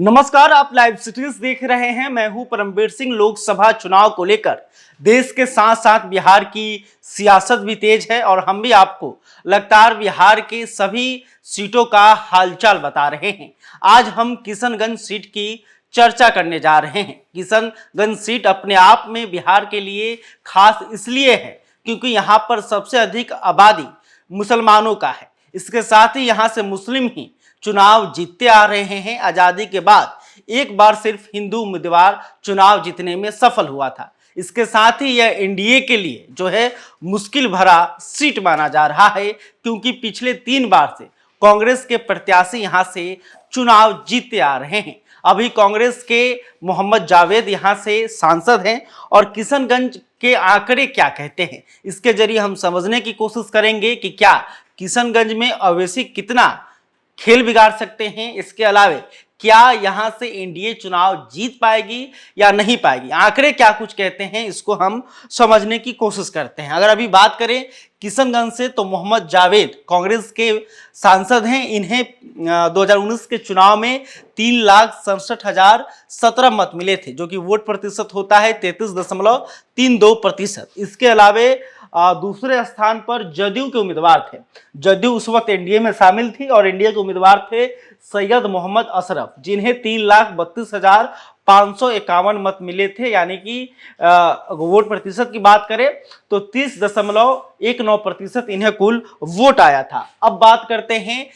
नमस्कार, आप live cities देख रहे हैं। मैं हूं परमवीर सिंह। लोकसभा चुनाव को लेकर देश के साथ साथ बिहार की सियासत भी तेज है और हम भी आपको लगातार बिहार के सभी सीटों का हालचाल बता रहे हैं। आज हम किशनगंज सीट की चर्चा करने जा रहे हैं। किशनगंज सीट अपने आप में बिहार के लिए खास इसलिए है क्योंकि यहाँ पर सबसे अधिक आबादी मुसलमानों का है। इसके साथ ही यहाँ से मुस्लिम ही चुनाव जीतते आ रहे हैं। आजादी के बाद एक बार सिर्फ हिंदू उम्मीदवार चुनाव जीतने में सफल हुआ था। इसके साथ ही यह एनडीए के लिए जो है मुश्किल भरा सीट माना जा रहा है क्योंकि पिछले 3 बार से कांग्रेस के प्रत्याशी यहां से चुनाव जीतते आ रहे हैं। अभी कांग्रेस के मोहम्मद जावेद यहां से सांसद हैं और किशनगंज के आंकड़े क्या कहते हैं इसके जरिए हम समझने की कोशिश करेंगे कि क्या किशनगंज में अवैसी कितना खेल बिगाड़ सकते हैं। इसके अलावा क्या यहां से एनडीए चुनाव जीत पाएगी या नहीं पाएगी, आंकड़े क्या कुछ कहते हैं, इसको हम समझने की कोशिश करते हैं। अगर अभी बात करें किशनगंज से तो मोहम्मद जावेद कांग्रेस के सांसद हैं। इन्हें 2019 के चुनाव में 3,67,017 मत मिले थे, जो कि वोट प्रतिशत होता है 33.32%। इसके अलावा दूसरे स्थान पर जदयू के उम्मीदवार थे। जदयू उस वक्त एनडीए में शामिल थी और एनडीए के उम्मीदवार थे सैयद मोहम्मद अशरफ, जिन्हें 3,32,551 मत मिले थे। यानी कि वोट प्रतिशत की बात करें तो 30.19% इन्हें कुल वोट आया था। अब बात करते हैं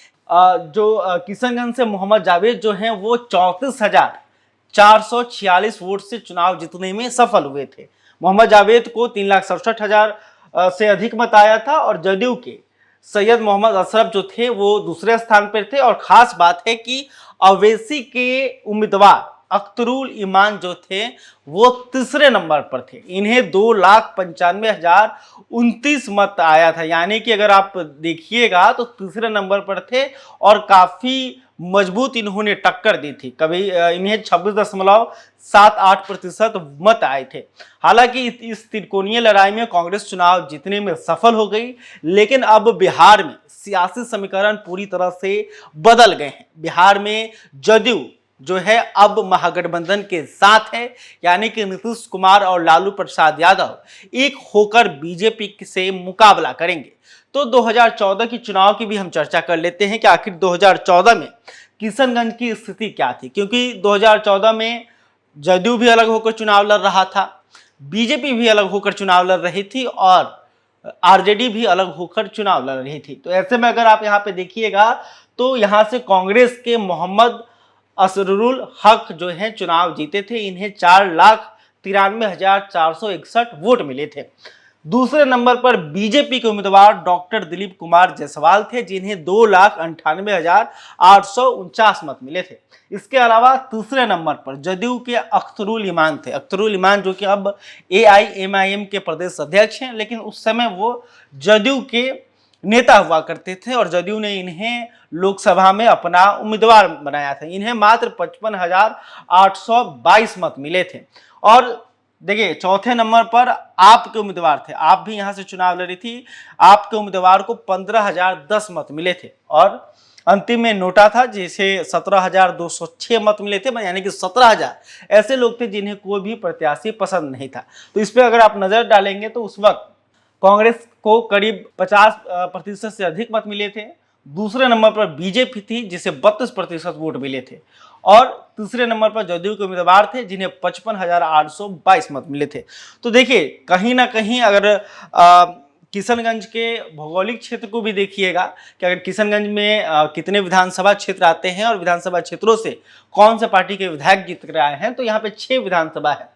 जो किशनगंज से मोहम्मद जावेद जो हैं वो 34,446 वोट से चुनाव जीतने में सफल हुए थे। मोहम्मद जावेद को 3,67,000 से अधिक मत आया था और जदयू के सैयद मोहम्मद अशरफ जो थे वो दूसरे स्थान पर थे। और खास बात है कि अवैसी के उम्मीदवार अख्तरुल ईमान जो थे वो तीसरे नंबर पर थे। इन्हें 2,95,029 मत आया था। यानी कि अगर आप देखिएगा तो तीसरे नंबर पर थे और काफी मजबूत इन्होंने टक्कर दी थी। कभी इन्हें 26.78% मत आए थे। हालांकि इस त्रिकोणीय लड़ाई में कांग्रेस चुनाव जीतने में सफल हो गई, लेकिन अब बिहार में सियासी समीकरण पूरी तरह से बदल गए हैं। बिहार में जदयू जो है अब महागठबंधन के साथ है, यानी कि नीतीश कुमार और लालू प्रसाद यादव एक होकर बीजेपी से मुकाबला करेंगे। तो 2014 की चुनाव की भी हम चर्चा कर लेते हैं कि आखिर 2014 में किशनगंज की स्थिति क्या थी, क्योंकि 2014 में जदयू भी अलग होकर चुनाव लड़ रहा था, बीजेपी भी अलग होकर चुनाव लड़ रही थी और आरजेडी भी अलग होकर चुनाव लड़ रही थी। तो ऐसे में अगर आप यहाँ पे देखिएगा तो यहाँ से कांग्रेस के मोहम्मद असरुल हक जो है चुनाव जीते थे। इन्हें 4,93,461 वोट मिले थे। दूसरे नंबर पर बीजेपी के उम्मीदवार डॉक्टर दिलीप कुमार जायसवाल थे, जिन्हें 2,98,849 मत मिले थे। इसके अलावा तीसरे नंबर पर जदयू के अख्तरुल ईमान थे। अख्तरुल ईमान जो कि अब AIMIM के प्रदेश अध्यक्ष हैं, लेकिन उस समय वो जदयू के नेता हुआ करते थे और जदयू ने इन्हें लोकसभा में अपना उम्मीदवार बनाया था। इन्हें मात्र 55,822 मत मिले थे। और देखिए चौथे नंबर पर आपके उम्मीदवार थे, आप भी यहां से चुनाव लड़ी थी। आपके उम्मीदवार को 15,010 मत मिले थे और अंतिम में नोटा था जिसे 17,206 मत मिले थे। यानी कि 17,000 ऐसे लोग थे जिन्हें कोई भी प्रत्याशी पसंद नहीं था। तो इस पर अगर आप नजर डालेंगे तो उस वक्त कांग्रेस को करीब 50% से अधिक मत मिले थे। दूसरे नंबर पर बीजेपी थी जिसे 32% वोट मिले थे और तीसरे नंबर पर जदयू के उम्मीदवार थे जिन्हें 55,822 मत मिले थे। तो देखिए कहीं ना कहीं अगर किशनगंज के भौगोलिक क्षेत्र को भी देखिएगा कि अगर किशनगंज में कितने विधानसभा क्षेत्र आते हैं और विधानसभा क्षेत्रों से कौन सा पार्टी के विधायक जीत कर आए हैं, तो यहाँ पे 6 विधानसभा है।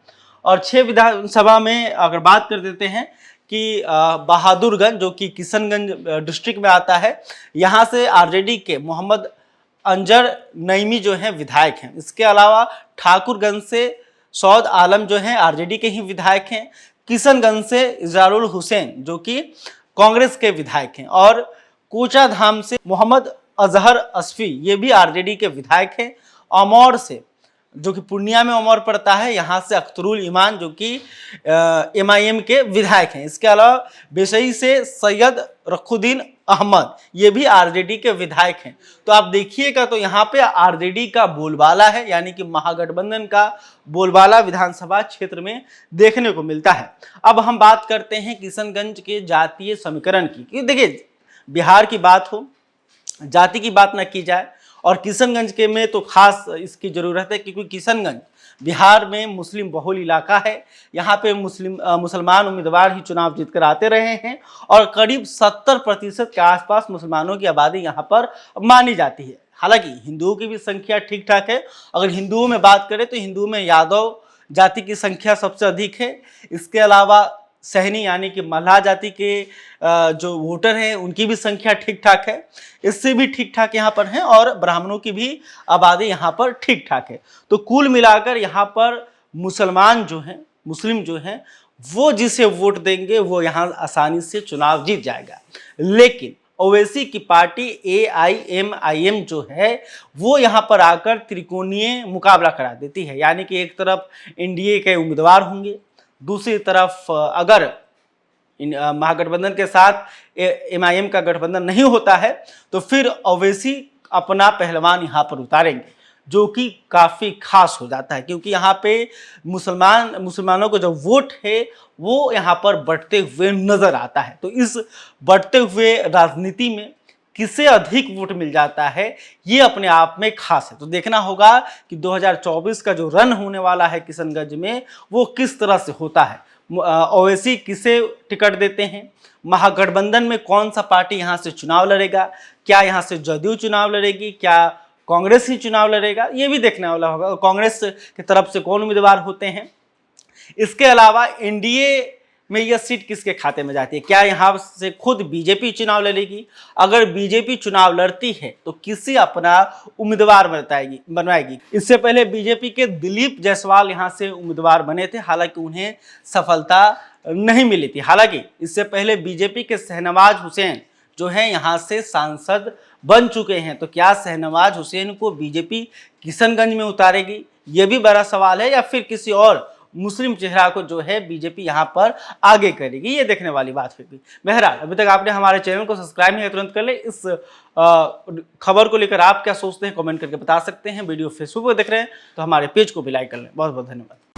और 6 विधानसभा में अगर बात कर देते हैं कि बहादुरगंज जो कि किशनगंज डिस्ट्रिक्ट में आता है, यहाँ से आरजेडी के मोहम्मद अंजर नईमी जो हैं विधायक हैं। इसके अलावा ठाकुरगंज से सौद आलम जो हैं आरजेडी के ही विधायक हैं। किशनगंज से इजहारुल हुसैन जो कि कांग्रेस के विधायक हैं और कोचाधाम से मोहम्मद अजहर असफी ये भी आरजेडी के विधायक हैं। अमौर से जो कि पूर्णिया में अमौर पड़ता है, यहाँ से अख्तरुल ईमान जो कि MIM के विधायक हैं। इसके अलावा बेसई से सैयद रखुद्दीन अहमद, ये भी आरजेडी के विधायक हैं। तो आप देखिएगा तो यहाँ पे आरजेडी का बोलबाला है, यानी कि महागठबंधन का बोलबाला विधानसभा क्षेत्र में देखने को मिलता है। अब हम बात करते हैं किशनगंज के जातीय समीकरण की, क्योंकि देखिए बिहार की बात हो, जाति की बात ना की जाए, और किशनगंज के में तो खास इसकी जरूरत है, क्योंकि किशनगंज बिहार में मुस्लिम बहुल इलाका है। यहाँ पे मुसलमान उम्मीदवार ही चुनाव जीतकर आते रहे हैं, और करीब 70% के आसपास मुसलमानों की आबादी यहाँ पर मानी जाती है। हालांकि हिंदुओं की भी संख्या ठीक ठाक है। अगर हिंदुओं में बात करें तो हिंदुओं में यादव जाति की संख्या सबसे अधिक है। इसके अलावा सहनी यानी कि मल्लाह जाति के जो वोटर हैं उनकी भी संख्या ठीक ठाक है, इससे भी ठीक ठाक यहाँ पर हैं, और ब्राह्मणों की भी आबादी यहाँ पर ठीक ठाक है। तो कुल मिलाकर यहाँ पर मुसलमान जो हैं, मुस्लिम जो हैं, वो जिसे वोट देंगे वो यहाँ आसानी से चुनाव जीत जाएगा। लेकिन ओवैसी की पार्टी AIMIM जो है वो यहाँ पर आकर त्रिकोणीय मुकाबला करा देती है, यानी कि एक तरफ NDA के उम्मीदवार होंगे, दूसरी तरफ अगर महागठबंधन के साथ MIM का गठबंधन नहीं होता है तो फिर ओवैसी अपना पहलवान यहाँ पर उतारेंगे, जो कि काफ़ी खास हो जाता है, क्योंकि यहाँ पे मुसलमानों को जो वोट है वो यहाँ पर बढ़ते हुए नजर आता है। तो इस बढ़ते हुए राजनीति में किसे अधिक वोट मिल जाता है ये अपने आप में खास है। तो देखना होगा कि 2024 का जो रन होने वाला है किशनगंज में वो किस तरह से होता है। ओवैसी किसे टिकट देते हैं, महागठबंधन में कौन सा पार्टी यहाँ से चुनाव लड़ेगा, क्या यहाँ से जदयू चुनाव लड़ेगी, क्या कांग्रेस ही चुनाव लड़ेगा, ये भी देखने वाला होगा। कांग्रेस की तरफ से कौन उम्मीदवार होते हैं। इसके अलावा NDA में यह सीट किसके खाते में जाती है, क्या यहाँ से खुद बीजेपी चुनाव लड़ेगी, अगर बीजेपी चुनाव लड़ती है तो किसी अपना उम्मीदवार बनवाएगी। इससे पहले बीजेपी के दिलीप जायसवाल यहाँ से उम्मीदवार बने थे, हालांकि उन्हें सफलता नहीं मिली थी। हालांकि इससे पहले बीजेपी के शहनवाज हुसैन जो हैं यहाँ से सांसद बन चुके हैं। तो क्या शहनवाज हुसैन को बीजेपी किशनगंज में उतारेगी, ये भी बड़ा सवाल है, या फिर किसी और मुस्लिम चेहरा को जो है बीजेपी यहाँ पर आगे करेगी, ये देखने वाली बात होगी। बहरहाल अभी तक आपने हमारे चैनल को सब्सक्राइब नहीं किया तुरंत कर ले। इस खबर को लेकर आप क्या सोचते हैं कमेंट करके बता सकते हैं। वीडियो फेसबुक पर देख रहे हैं तो हमारे पेज को भी लाइक कर लें। बहुत बहुत धन्यवाद।